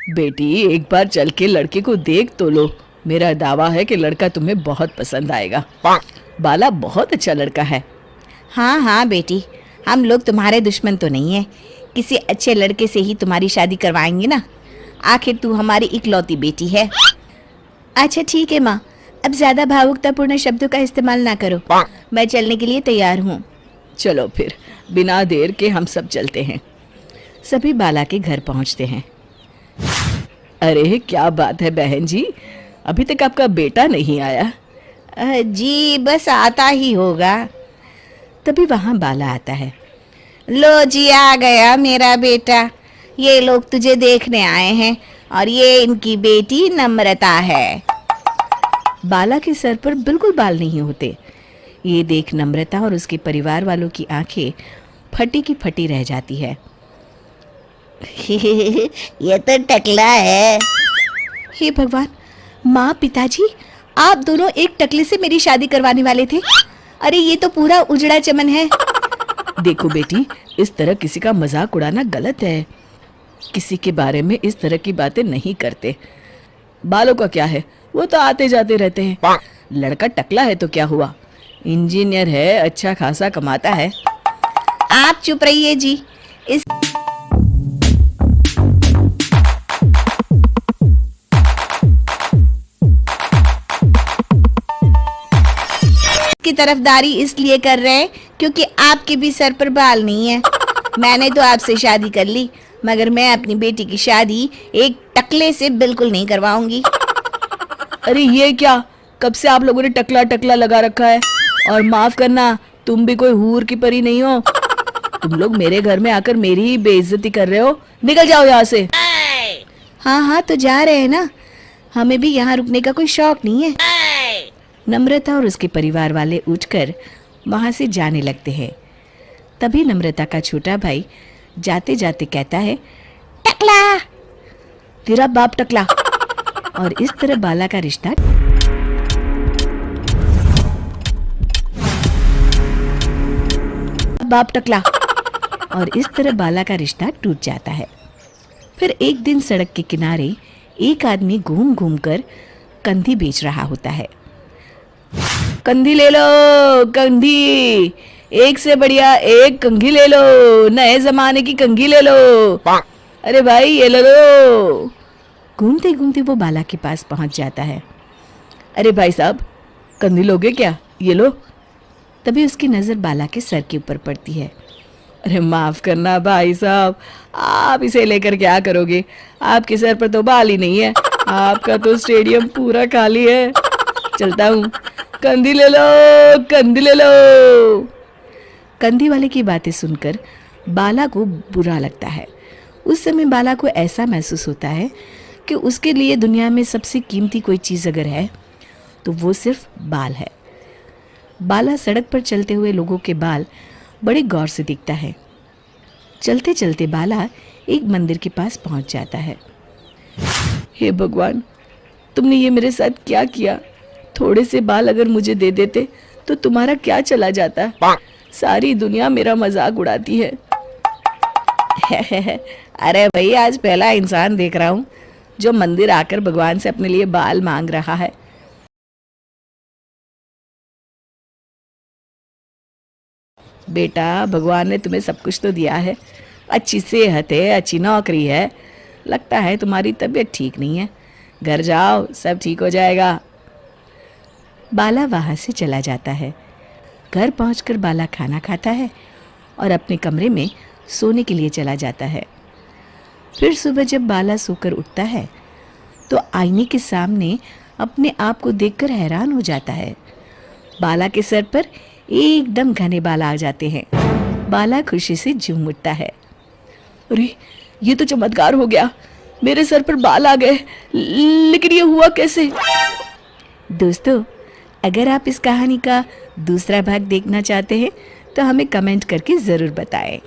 बेटी एक बार चल के लड़के को देख तो लो। मेरा दावा है कि लड़का तुम्हें बहुत पसंद आएगा। बाला बहुत अच्छा लड़का है। हाँ हाँ बेटी, हम लोग तुम्हारे दुश्मन तो नहीं है। किसी अच्छे लड़के से ही तुम्हारी शादी करवाएंगे ना। आखिर तू हमारी इकलौती बेटी है। अच्छा ठीक है माँ, अब ज़्यादा भावुकतापूर्ण शब्दों का इस्तेमाल ना करो। मैं चलने के लिए तैयार हूँ। चलो फिर, बिना देर के हम सब चलते हैं। सभी बाला के घर पहुंचते हैं। अरे क्या बात है बहन जी, अभी तक आपका बेटा नहीं आया? जी बस आता ही होगा। तभी वहां बाला आता है। लो जी, आ गया मेरा बेटा। ये लोग तुझे देखने आए हैं और ये इनकी बेटी नम्रता है। बाला के सर पर बिल्कुल बाल नहीं होते। ये देख नम्रता और उसके परिवार वालों की आंखें फटी की फटी रह जाती है। ये तो टकला है। हे भगवान, माँ पिताजी, आप दोनों एक टकले से मेरी शादी करवाने वाले थे। अरे ये तो पूरा उजड़ा चमन है। देखो बेटी, इस तरह किसी का मजाक उड़ाना गलत है। किसी के बारे में इस तरह की बातें नहीं करते। बालों का क्या है, वो तो आते जाते रहते हैं। लड़का टकला है तो क्या हुआ, इंजीनियर है, अच्छा खासा कमाता है। आप चुप रहिए जी। इस की तरफदारी इसलिए कर रहे हैं क्योंकि आपके भी सर पर बाल नहीं है। मैंने तो आपसे शादी कर ली, मगर मैं अपनी बेटी की शादी एक टकले से बिल्कुल नहीं करवाऊंगी। अरे ये क्या, कब से आप लोगों ने टकला टकला लगा रखा है? और माफ करना, तुम भी कोई हूर की परी नहीं हो। तुम लोग मेरे घर में आकर मेरी ही बेइज्जती कर रहे हो। निकल जाओ यहाँ से। हाँ हाँ तो जा रहे हैं ना, हमें भी यहाँ रुकने का कोई शौक नहीं है। नम्रता और उसके परिवार वाले उठकर वहां से जाने लगते हैं। तभी नम्रता का छोटा भाई जाते जाते कहता है, टकला, तेरा बाप टकला। और इस तरह बाला का रिश्ता बाप टकला और इस तरह बाला का रिश्ता टूट जाता है। फिर एक दिन सड़क के किनारे एक आदमी घूम घूम कर कंधी बेच रहा होता है। कंधी ले लो, कंधी, एक से बढ़िया एक कंघी ले लो, नए जमाने की कंघी ले लो। अरे भाई ये ले लो। घूमते घूमते वो बाला के पास पहुंच जाता है। अरे भाई साहब, कंधी लोगे क्या? ये लो। तभी उसकी नज़र बाला के सर के ऊपर पड़ती है। अरे माफ़ करना भाई साहब, आप इसे लेकर क्या करोगे? आपके सर पर तो बाल ही नहीं है, आपका तो स्टेडियम पूरा खाली है। चलता हूँ, कंधी ले लो, कंधी ले लो। कंधी वाले की बातें सुनकर बाला को बुरा लगता है। उस समय बाला को ऐसा महसूस होता है कि उसके लिए दुनिया में सबसे कीमती कोई चीज़ अगर है तो वो सिर्फ बाल है। बाला सड़क पर चलते हुए लोगों के बाल बड़े गौर से देखता है। चलते चलते बाला एक मंदिर के पास पहुंच जाता है। हे भगवान, तुमने ये मेरे साथ क्या किया? थोड़े से बाल अगर मुझे दे देते तो तुम्हारा क्या चला जाता? सारी दुनिया मेरा मजाक उड़ाती है। अरे भाई, आज पहला इंसान देख रहा हूँ जो मंदिर आकर भगवान से अपने लिए बाल मांग रहा है। बेटा, भगवान ने तुम्हें सब कुछ तो दिया है, अच्छी सेहत है, अच्छी नौकरी है, लगता है तुम्हारी तबीयत ठीक नहीं है। घर जाओ, सब ठीक हो जाएगा। बाला वहाँ से चला जाता है। घर पहुंचकर बाला खाना खाता है और अपने कमरे में सोने के लिए चला जाता है। फिर सुबह जब बाला सोकर उठता है तो आईने के सामने अपने आप को देखकर हैरान हो जाता है। बाला के सर पर एकदम घने बाल आ जाते हैं। बाला खुशी से झूम उठता है। अरे ये तो चमत्कार हो गया, मेरे सर पर बाल आ गए। लेकिन ये हुआ कैसे? दोस्तों, अगर आप इस कहानी का दूसरा भाग देखना चाहते हैं तो हमें कमेंट करके ज़रूर बताएं।